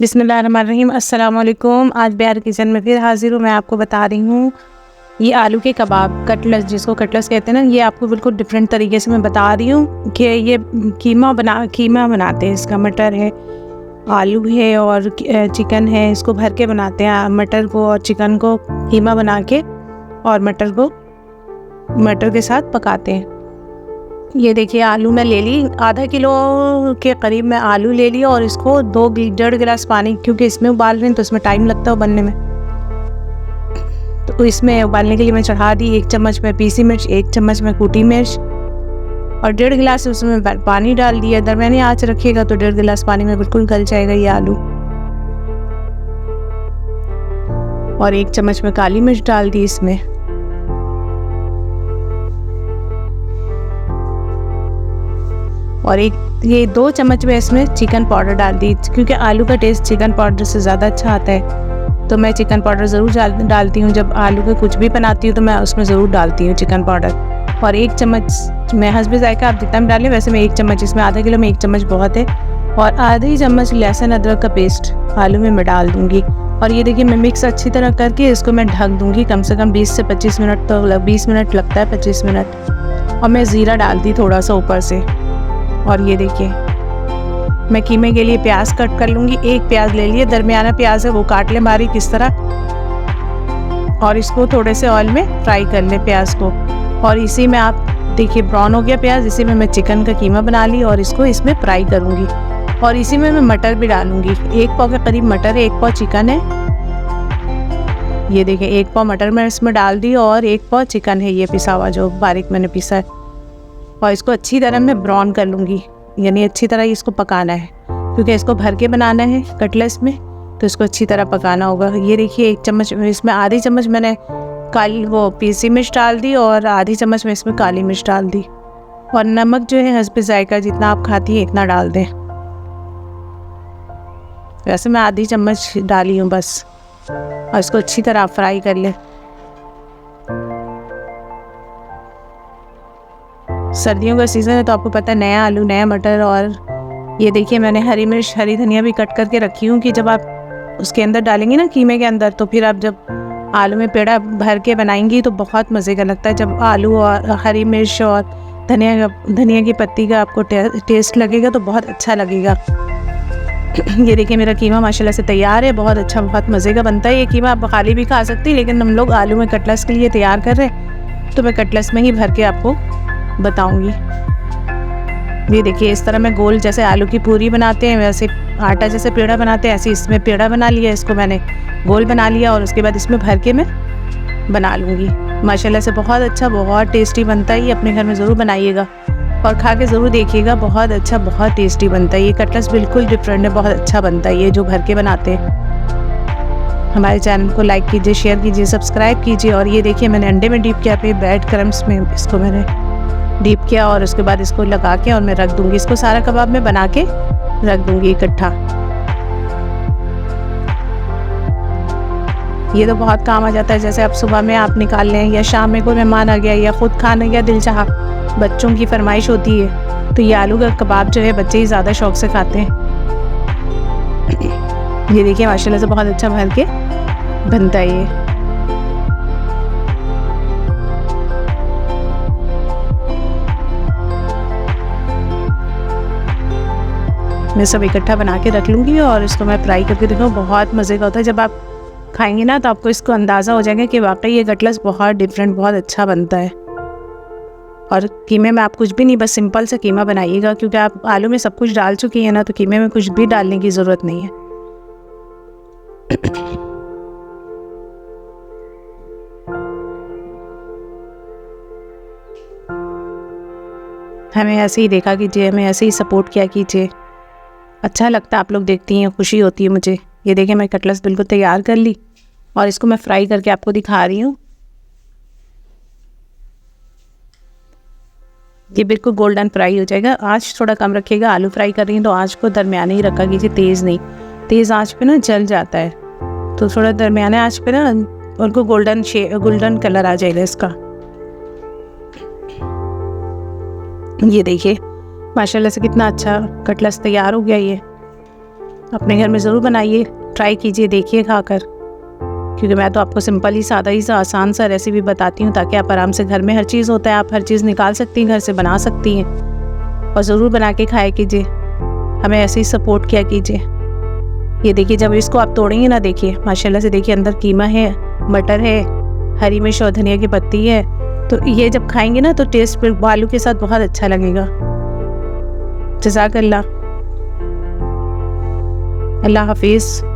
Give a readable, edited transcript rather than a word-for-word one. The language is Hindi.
बिस्मिल्लाहिर्रहमानिर्रहीम। अस्सलाम वालेकुम। आज बिहार किचन में फिर हाजिर हूँ। मैं आपको बता रही हूँ ये आलू के कबाब, कटलेस, जिसको कटलेस कहते हैं ना, ये आपको बिल्कुल डिफरेंट तरीके से मैं बता रही हूँ कि ये कीमा बनाते हैं। इसका मटर है, आलू है और चिकन है। इसको भर के बनाते हैं, मटर को और चिकन को कीमा बना के, और मटर के साथ पकाते हैं। ये देखिए, आलू मैं ले ली, आधा किलो के करीब मैं आलू ले लिया, और इसको 1.5 गिलास पानी, क्योंकि इसमें उबाल रहे हैं तो इसमें टाइम लगता है उबालने में, तो इसमें उबालने के लिए मैं चढ़ा दी। 1 चम्मच में पीसी मिर्च, 1 चम्मच में कूटी मिर्च, और 1.5 गिलास उसमें पानी डाल दिया। दरमियानी आँच रखिएगा तो 1.5 गिलास पानी में बिल्कुल गल जाएगा ये आलू। और 1 चम्मच में काली मिर्च डाल दी इसमें, और ये 2 चम्मच में इसमें चिकन पाउडर डाल दी, क्योंकि आलू का टेस्ट चिकन पाउडर से ज़्यादा अच्छा आता है, तो मैं चिकन पाउडर ज़रूर डालती हूँ। जब आलू का कुछ भी बनाती हूँ तो मैं उसमें ज़रूर डालती हूँ चिकन पाउडर। और 1 चम्मच मैं हस्बे ज़ायका, आप जितना भी डालें, वैसे मैं 1 चम्मच, इसमें आधा किलो में 1 चम्मच बहुत है। और आधी चम्मच लहसुन अदरक का पेस्ट आलू में मैं डाल दूँगी। और ये देखिए, मैं मिक्स अच्छी तरह करके इसको मैं ढक दूँगी कम से कम 20 से 25 मिनट, तो 20 मिनट लगता है, 25 मिनट। और मैं ज़ीरा डाल दी थोड़ा सा ऊपर से। और ये देखिए, मैं कीमे के लिए प्याज कट कर लूँगी। 1 प्याज ले लिए, दरमियाना प्याज है, वो काट लें बारीक इस तरह, और इसको थोड़े से ऑयल में फ्राई कर लें प्याज को। और इसी में आप देखिए, ब्राउन हो गया प्याज, इसी में मैं चिकन का कीमा बना ली और इसको इसमें फ्राई करूँगी। और इसी में मैं मटर भी डालूँगी। 1 पाव के करीब मटर है, 1 पाव चिकन है। ये देखिए, 1 पाव मटर मैं इसमें डाल दी, और 1 पाव चिकन है, ये पिसा हुआ जो बारीक मैंने पिसा है। और इसको अच्छी तरह मैं ब्राउन कर लूँगी, यानी अच्छी तरह इसको पकाना है, क्योंकि इसको भर के बनाना है कटलेस में, तो इसको अच्छी तरह पकाना होगा। ये देखिए, 1 चम्मच, इसमें आधी चम्मच मैंने पीसी मिर्च डाल दी, और आधी चम्मच में इसमें काली मिर्च डाल दी। और नमक जो है हस्बे ज़ायका, जितना आप खाती हैं इतना डाल दें। वैसे मैं आधी चम्मच डाली हूँ बस। और इसको अच्छी तरह फ्राई कर लें। सर्दियों का सीज़न है तो आपको पता है, नया आलू, नया मटर। और ये देखिए, मैंने हरी मिर्च, हरी धनिया भी कट करके रखी हूँ, कि जब आप उसके अंदर डालेंगी ना, कीमे के अंदर, तो फिर आप जब आलू में पेड़ा भर के बनाएंगी तो बहुत मज़े का लगता है। जब आलू और हरी मिर्च और धनिया की पत्ती का आपको टेस्ट लगेगा तो बहुत अच्छा लगेगा। ये देखिए, मेरा कीमा माशाल्लाह से तैयार है। बहुत अच्छा, बहुत मज़े का बनता है ये कीमा। आप खाली भी खा सकती हैं, लेकिन हम लोग आलू में कटलेस के लिए तैयार कर रहे हैं, तो मैं कटलेस में ही भर के आपको बताऊंगी। ये देखिए, इस तरह मैं गोल, जैसे आलू की पूरी बनाते हैं वैसे आटा जैसे पेड़ा बनाते हैं, ऐसे इसमें पेड़ा बना लिया। इसको मैंने गोल बना लिया, और उसके बाद इसमें भर के मैं बना लूँगी। माशाल्लाह से बहुत अच्छा, बहुत टेस्टी बनता है ये। अपने घर में ज़रूर बनाइएगा और खा के ज़रूर देखिएगा। बहुत अच्छा, बहुत टेस्टी बनता है ये कटलेस, बिल्कुल डिफरेंट है, बहुत अच्छा बनता है ये जो भर के बनाते हैं। हमारे चैनल को लाइक कीजिए, शेयर कीजिए, सब्सक्राइब कीजिए। और ये देखिए, मैंने अंडे में डीप किया, पे ब्रेड क्रम्स में इसको मैंने डीप किया, और उसके बाद इसको लगा के और मैं रख दूँगी। इसको सारा कबाब में बना के रख दूँगी इकट्ठा। ये तो बहुत काम आ जाता है, जैसे आप सुबह में आप निकाल लें, या शाम में कोई मेहमान आ गया, या ख़ुद खाने का दिल चाहा, बच्चों की फरमाइश होती है, तो ये आलू का कबाब जो है बच्चे ही ज़्यादा शौक़ से खाते हैं। ये देखिए, माशाल्लाह से बहुत अच्छा भर के बनता है ये। मैं सब इकट्ठा बना के रख लूँगी, और इसको मैं फ्राई करके देखूँ, बहुत मज़े का होता है। जब आप खाएंगे ना तो आपको इसको अंदाज़ा हो जाएगा कि वाकई ये कटलेस बहुत डिफरेंट, बहुत अच्छा बनता है। और कीमे में आप कुछ भी नहीं, बस सिंपल सा कीमा बनाइएगा, क्योंकि आप आलू में सब कुछ डाल चुकी हैं ना, तो कीमे में कुछ भी डालने की ज़रूरत नहीं है। हमें ऐसे ही देखा कीजिए, हमें ऐसे ही सपोर्ट किया कीजिए। अच्छा लगता है, आप लोग देखती हैं, खुशी होती है मुझे। ये देखिए, मैं कटलेस बिल्कुल तैयार कर ली, और इसको मैं फ्राई करके आपको दिखा रही हूँ। ये बिल्कुल गोल्डन फ्राई हो जाएगा। आँच थोड़ा कम रखिएगा, आलू फ्राई कर रही हैं तो आँच को दरमियाने ही रखा कीजिए, तेज़ नहीं। तेज़ आँच पे ना जल जाता है, तो थोड़ा दरमियाने आँच पे ना उनको गोल्डन कलर आ जाएगा इसका। ये देखिए, माशाल्लाह से कितना अच्छा कटलेस तैयार हो गया ये। अपने घर में ज़रूर बनाइए, ट्राई कीजिए, देखिए खाकर, क्योंकि मैं तो आपको सिंपल ही सादा ही सा आसान सा रेसिपी बताती हूँ ताकि आप आराम से, घर में हर चीज़ होता है, आप हर चीज़ निकाल सकती हैं, घर से बना सकती हैं, और ज़रूर बना के खाया कीजिए, हमें ऐसे ही सपोर्ट किया कीजिए। ये देखिए, जब इसको आप तोड़ेंगे ना, देखिए माशाल्लाह से, देखिए अंदर कीमा है, मटर है, हरी मिर्च और धनिया की पत्ती है, तो ये जब खाएंगे ना तो टेस्ट फिर आलू के साथ बहुत अच्छा लगेगा। जज़ाकल्लाह, अल्लाह हाफिज़।